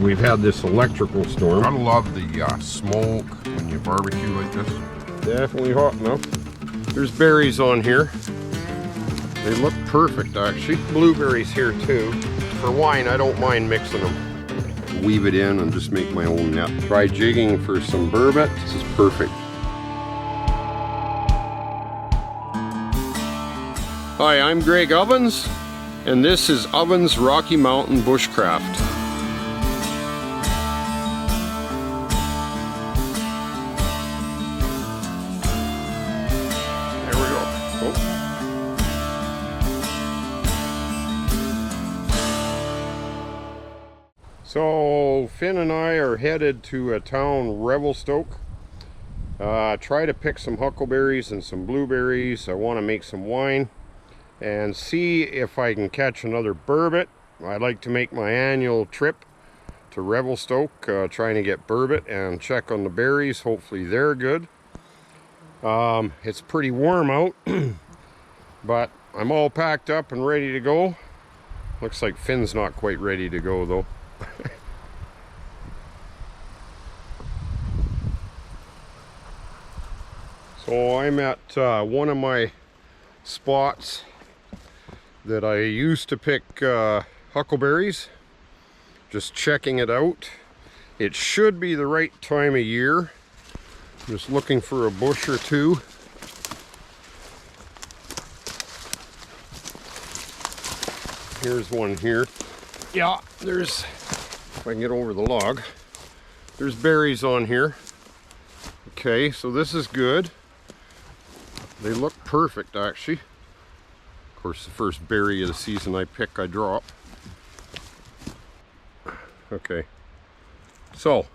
We've had this electrical storm. I love the smoke when you barbecue like this. Definitely hot enough. There's berries on here. They look perfect actually. Blueberries here too. For wine, I don't mind mixing them. Weave it in and just make my own net. Try jigging for some burbot. This is perfect. Hi, I'm Greg Ovens, and this is Ovens Rocky Mountain Bushcraft. So Finn and I are headed to a town, Revelstoke. Try to pick some huckleberries and some blueberries. I want to make some wine and see if I can catch another burbot. I'd like to make my annual trip to Revelstoke, trying to get burbot and check on the berries. Hopefully they're good. It's pretty warm out, but I'm all packed up and ready to go. Looks like Finn's not quite ready to go though. So I'm at one of my spots that I used to pick huckleberries. Just checking it out. It should be the right time of year. Just looking for a bush or two. Here's one here. Yeah, there's, if I can get over the log, there's berries on here. Okay, so this is good. They look perfect actually. Of course, the first berry of the season I pick, I drop. Okay, so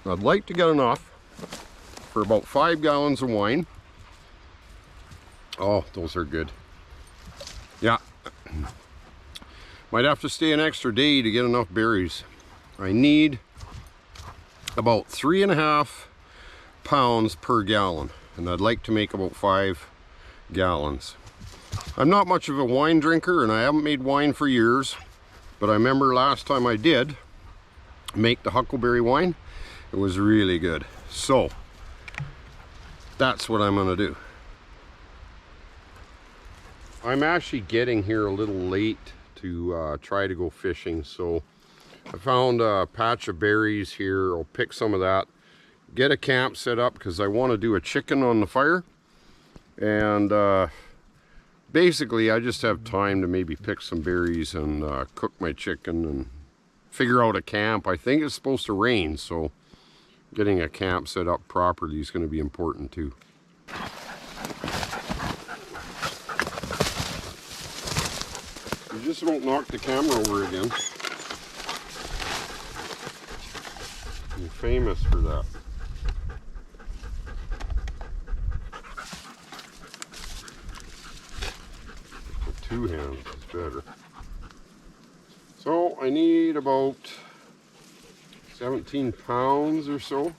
I'd like to get enough for about 5 gallons of wine. Oh, those are good. Yeah. Might have to stay an extra day to get enough berries. I need about 3.5 pounds per gallon, and I'd like to make about 5 gallons. I'm not much of a wine drinker, and I haven't made wine for years, but I remember last time I did make the huckleberry wine, it was really good. So that's what I'm gonna do. I'm actually getting here a little late to try to go fishing, so I found a patch of berries here. I'll pick some of that, get a camp set up because I want to do a chicken on the fire, and basically I just have time to maybe pick some berries and cook my chicken and figure out a camp. I think it's supposed to rain, so getting a camp set up properly is going to be important too. You just won't knock the camera over again. I'm famous for that. With 2 hands is better. So I need about 17 pounds or so.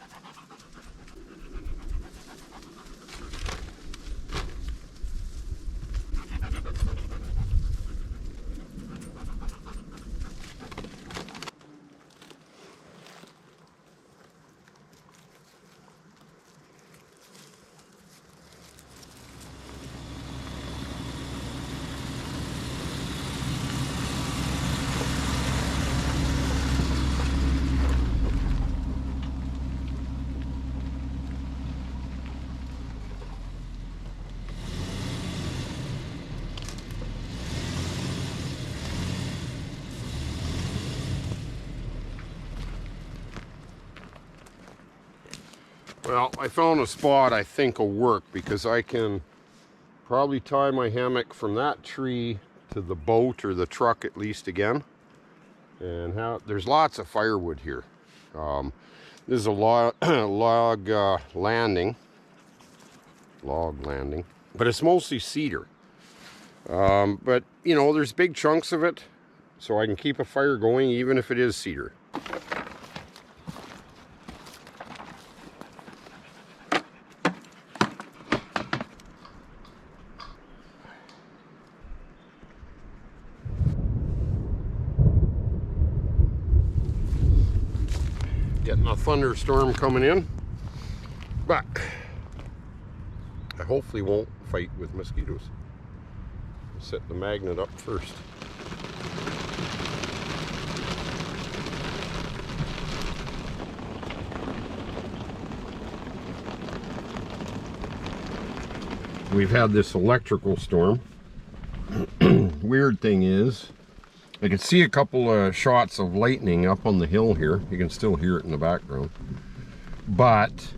Well, I found a spot I think will work because I can probably tie my hammock from that tree to the boat or the truck at least again. And there's lots of firewood here. This is a log landing, but it's mostly cedar. But you know, there's big chunks of it, so I can keep a fire going even if it is cedar. getting a thunderstorm coming in, but I hopefully won't fight with mosquitoes. I'll set the magnet up first. We've had this electrical storm. Weird thing is, I can see a couple of shots of lightning up on the hill here. You can still hear it in the background. But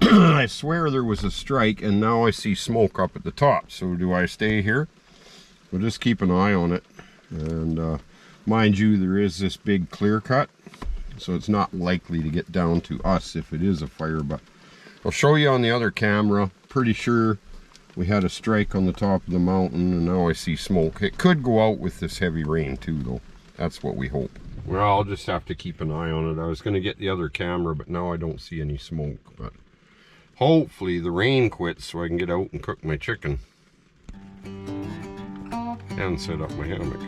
I swear there was a strike, and now I see smoke up at the top. So do I stay here? We'll just keep an eye on it. And mind you, there is this big clear cut, so it's not likely to get down to us if it is a fire. But I'll show you on the other camera. Pretty sure we had a strike on the top of the mountain, and now I see smoke. It could go out with this heavy rain too, though. That's what we hope. Well, I'll just have to keep an eye on it. I was going to get the other camera, but now I don't see any smoke. But hopefully the rain quits so I can get out and cook my chicken and set up my hammock.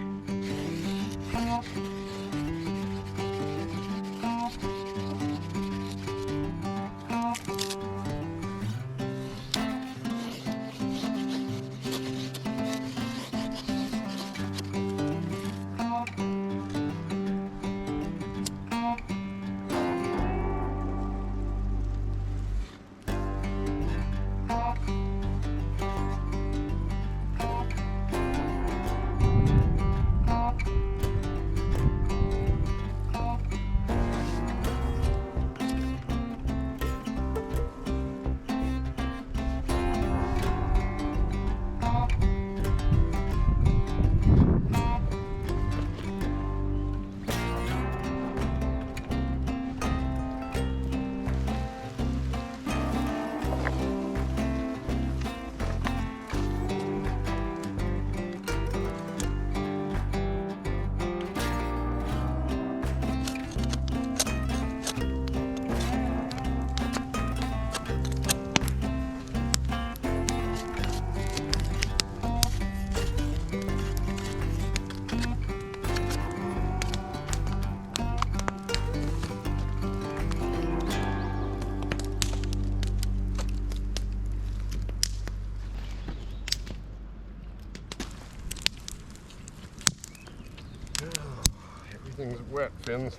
Everything's wet, Fins.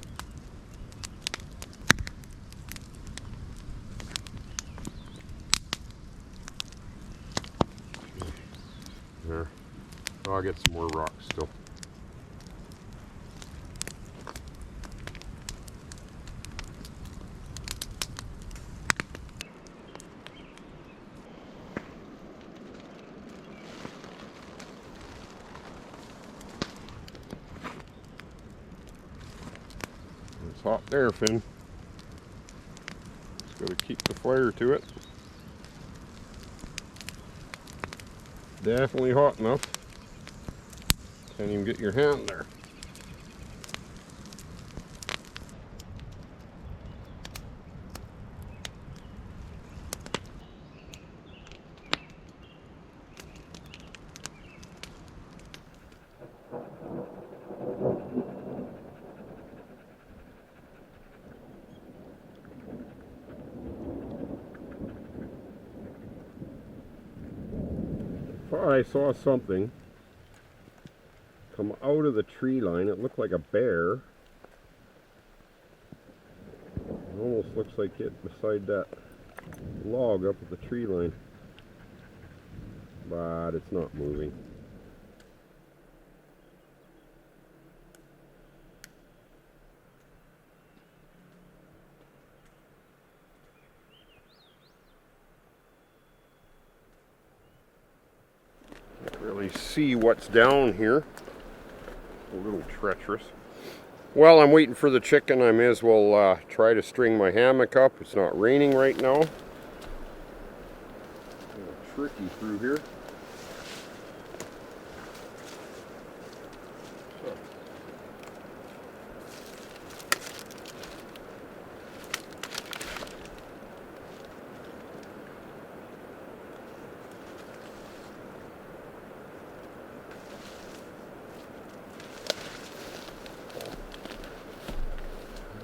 There. Oh, I'll get some more rocks still. It's hot there, Finn. Just got to keep the fire to it. Definitely hot enough. Can't even get your hand there. I saw something come out of the tree line. It looked like a bear. It almost looks like it beside that log up at the tree line, but it's not moving. Really see what's down here. A little treacherous. Well, I'm waiting for the chicken. I may as well try to string my hammock up. It's not raining right now. Tricky through here.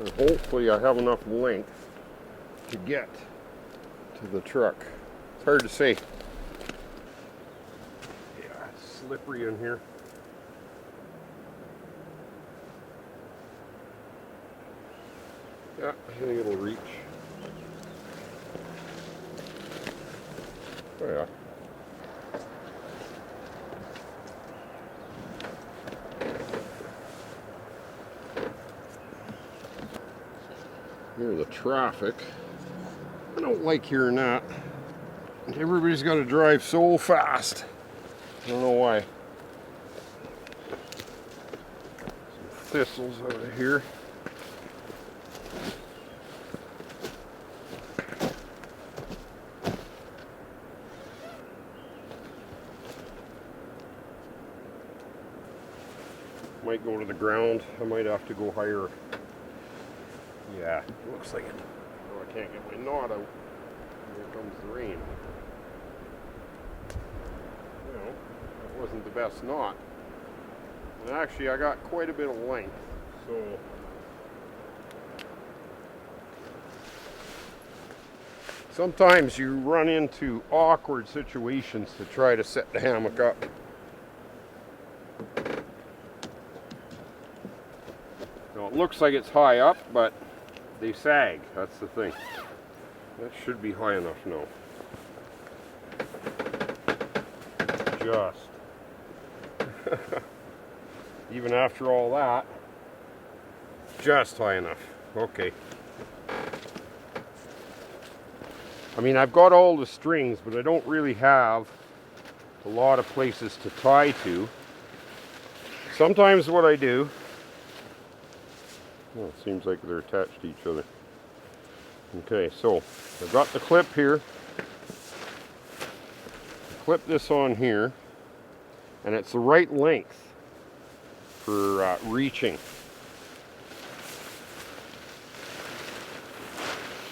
And hopefully I have enough length to get to the truck. It's hard to say. Yeah, it's slippery in here. Yeah, I think it'll reach. Oh yeah. Hear the traffic. I don't like hearing that. Everybody's got to drive so fast. I don't know why. Some thistles out of here. Might go to the ground. I might have to go higher. Yeah, looks like it. Oh, I can't get my knot out. Here comes the rain. Well, that wasn't the best knot. And actually, I got quite a bit of length, so sometimes you run into awkward situations to try to set the hammock up. Now, it looks like it's high up, but they sag. That's the thing. That should be high enough now. Just. Even after all that, just high enough. Okay. I mean, I've got all the strings, but I don't really have a lot of places to tie to. Sometimes what I do, well, it seems like they're attached to each other. Okay, so I've got the clip here. Clip this on here, and it's the right length for reaching.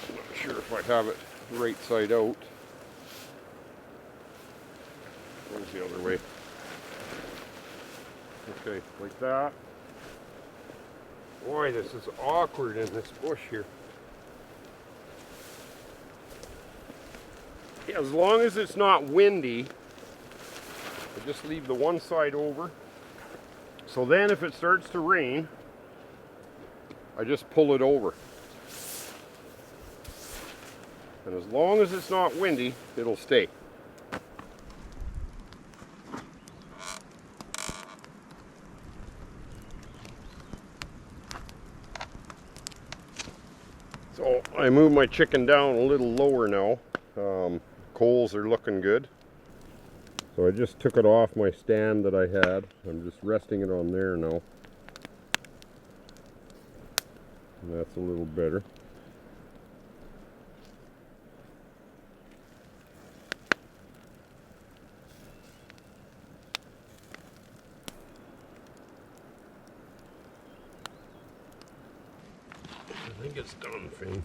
I'm not sure if I have it right side out. Where's the other way? Okay, like that. Boy, this is awkward in this bush here. Yeah, as long as it's not windy, I just leave the one side over. So then if it starts to rain, I just pull it over. And as long as it's not windy, it'll stay. So I moved my chicken down a little lower now. Coals are looking good. So I just took it off my stand that I had. I'm just resting it on there now. And that's a little better. I think it's done, Finn.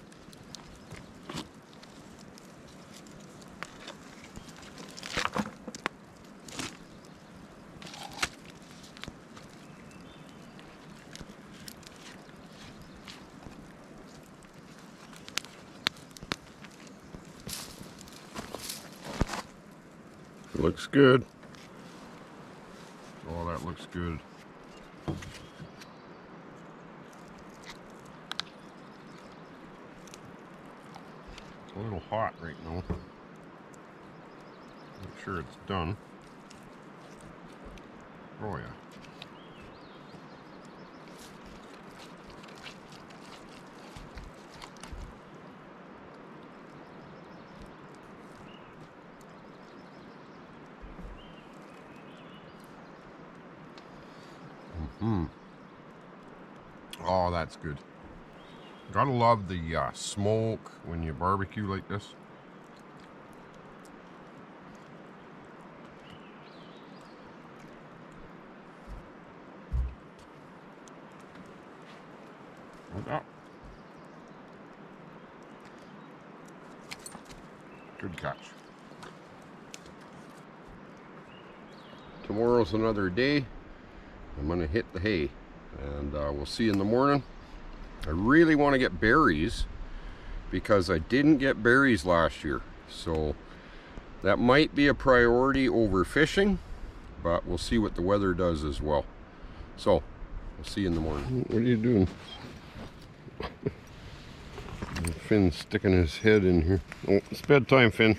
Looks good. Oh, that looks good. It's a little hot right now. Make sure it's done. Oh yeah. Oh, that's good. Gotta love the smoke when you barbecue like this. Like that. Good catch. Tomorrow's another day. I'm gonna hit the hay, and we'll see you in the morning. I really want to get berries because I didn't get berries last year. So that might be a priority over fishing, but we'll see what the weather does as well. So we'll see you in the morning. What are you doing? Finn's sticking his head in here. Oh, it's bedtime, Finn.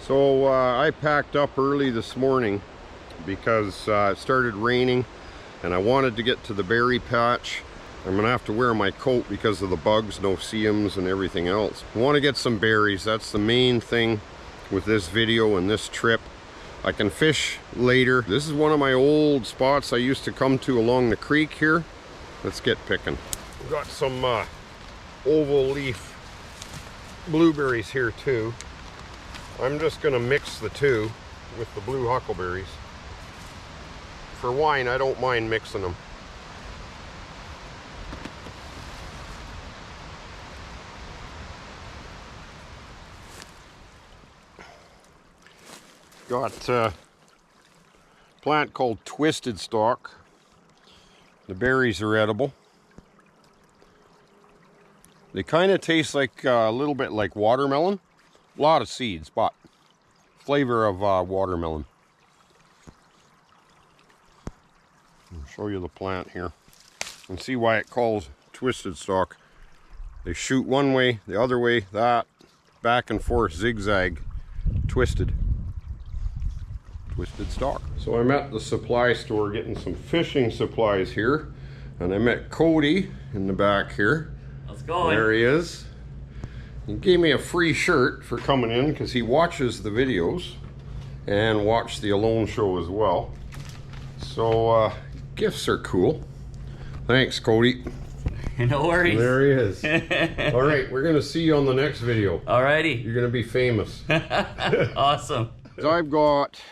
So I packed up early this morning because it started raining and I wanted to get to the berry patch. I'm gonna have to wear my coat because of the bugs, no-see-ums and everything else. I want to get some berries. That's the main thing with this video and this trip. I can fish later. This is one of my old spots I used to come to along the creek here. Let's get picking. We've got some oval leaf blueberries here too. I'm just gonna mix the two with the blue huckleberries. For wine, I don't mind mixing them. Got a plant called twisted stalk. The berries are edible. They kind of taste like a little bit like watermelon. A lot of seeds, but flavor of watermelon. I'll show you the plant here and see why it calls twisted stalk. They shoot one way, the other way, that, back and forth, zigzag, twisted stalk. So I'm at the supply store getting some fishing supplies here, and I met Cody in the back here. How's it going? There he is. He gave me a free shirt for coming in because he watches the videos and watched the Alone show as well. So gifts are cool. Thanks, Cody. No worries. There he is. All right, we're gonna see you on the next video. Alrighty. You're gonna be famous. Awesome. I've got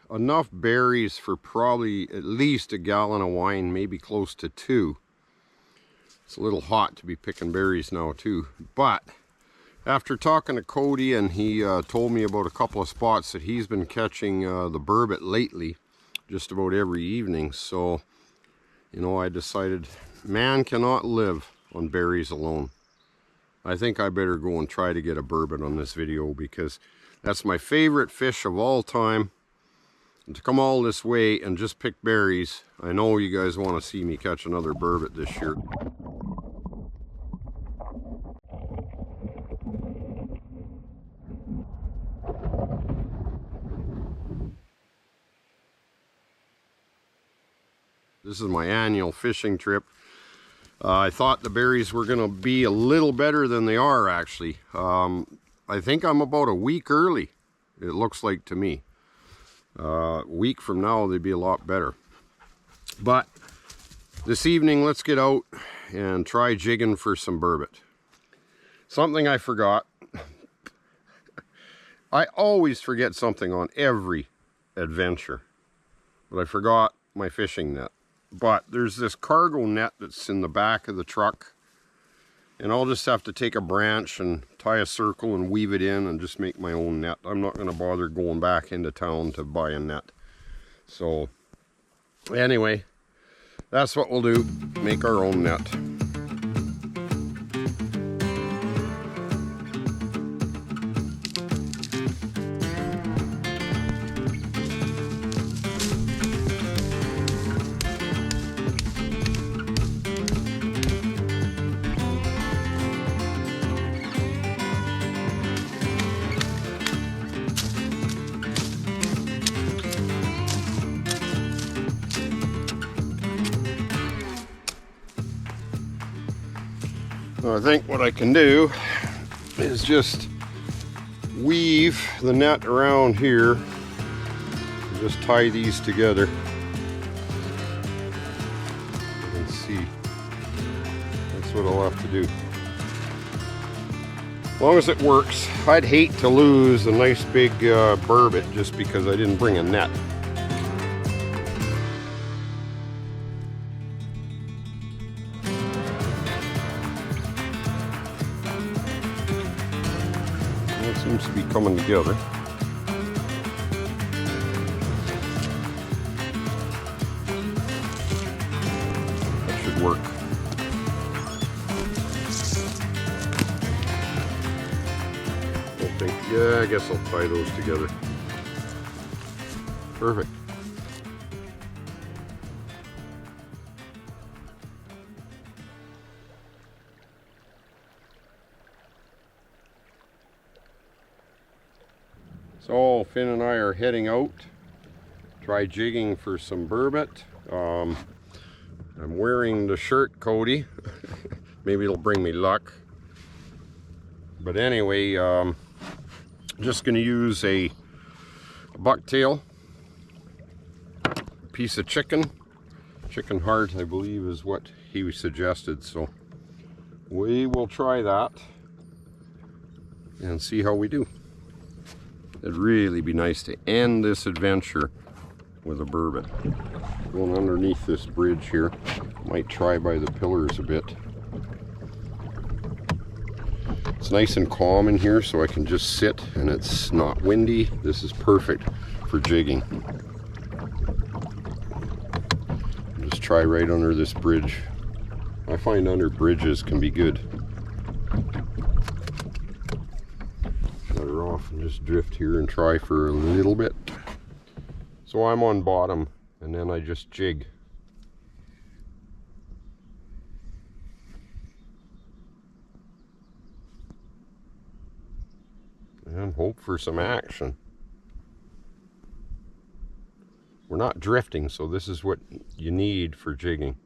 enough berries for probably at least a gallon of wine, maybe close to 2. It's a little hot to be picking berries now too, but after talking to Cody, and he told me about a couple of spots that he's been catching the burbot lately, just about every evening. So, you know, I decided man cannot live on berries alone. I think I better go and try to get a burbot on this video because that's my favorite fish of all time. And to come all this way and just pick berries, I know you guys want to see me catch another burbot this year. This is my annual fishing trip. I thought the berries were going to be a little better than they are actually. I think I'm about a week early, it looks like to me. A week from now they'd be a lot better. But this evening let's get out and try jigging for some burbot. Something I forgot. I always forget something on every adventure. But I forgot my fishing net. But there's this cargo net that's in the back of the truck, and I'll just have to take a branch and tie a circle and weave it in and just make my own net. I'm not going to bother going back into town to buy a net. So anyway, that's what we'll do, make our own net. I think what I can do is just weave the net around here and just tie these together and see. That's what I'll have to do. As long as it works. I'd hate to lose a nice big burbot just because I didn't bring a net. Seems to be coming together. should work. Yeah, I guess I'll tie those together. Perfect. So Finn and I are heading out. Try jigging for some burbot. I'm wearing the shirt, Cody. Maybe it'll bring me luck. But anyway, just going to use a bucktail, a piece of chicken heart, I believe is what he suggested. So we will try that and see how we do. It'd really be nice to end this adventure with a burbot. Going underneath this bridge here. Might try by the pillars a bit. It's nice and calm in here, so I can just sit and it's not windy. This is perfect for jigging. Just try right under this bridge. I find under bridges can be good. Shut her off and just drift here and try for a little bit. So I'm on bottom and then I just jig. And hope for some action. We're not drifting, so this is what you need for jigging.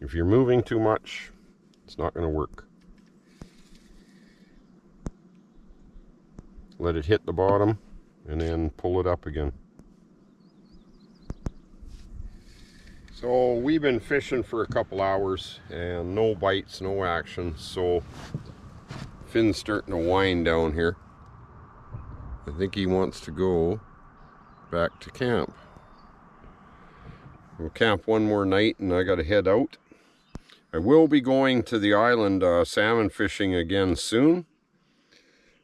If you're moving too much, it's not going to work. Let it hit the bottom and then pull it up again. So we've been fishing for a couple hours and no bites, no action. So Finn's starting to wind down here. I think he wants to go back to camp. We'll camp one more night and I gotta head out. I will be going to the island salmon fishing again soon.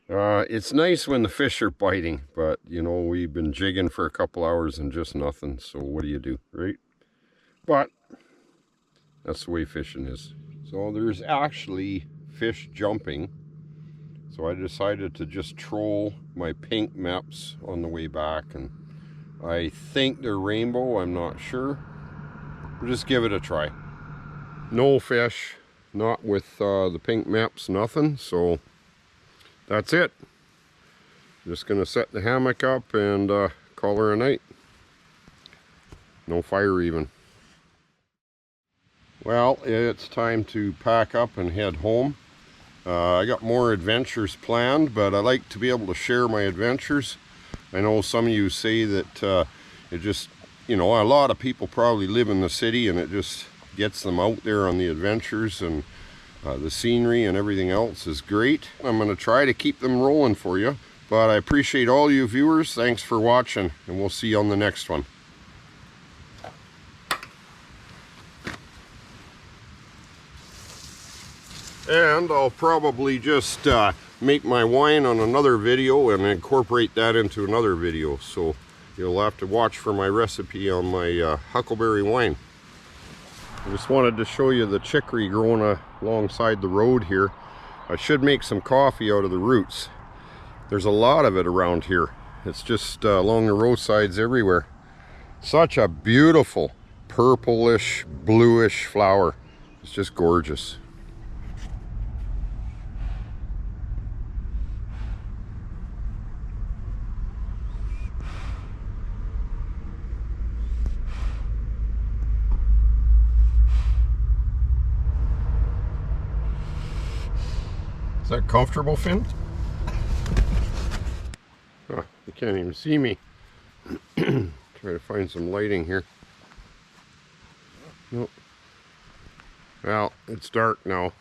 It's nice when the fish are biting, but you know, we've been jigging for a couple hours and just nothing, so what do you do, right? But that's the way fishing is. So there's actually fish jumping. So I decided to just troll my pink maps on the way back, and I think they're rainbow, I'm not sure. We'll just give it a try. No fish, not with the pink maps, nothing, so that's it. Just gonna set the hammock up and call her a night. No fire even. Well, it's time to pack up and head home. I got more adventures planned, but I like to be able to share my adventures. I know some of you say that it just, you know, a lot of people probably live in the city and it just gets them out there on the adventures, and the scenery and everything else is great. I'm going to try to keep them rolling for you, but I appreciate all you viewers. Thanks for watching, and we'll see you on the next one. And I'll probably just make my wine on another video and incorporate that into another video. So you'll have to watch for my recipe on my huckleberry wine. I just wanted to show you the chicory growing alongside the road here. I should make some coffee out of the roots. There's a lot of it around here. It's just along the roadsides everywhere. Such a beautiful purplish, bluish flower. It's just gorgeous. Is that comfortable, Finn? Oh, you can't even see me. Try to find some lighting here. Nope. Well, it's dark now.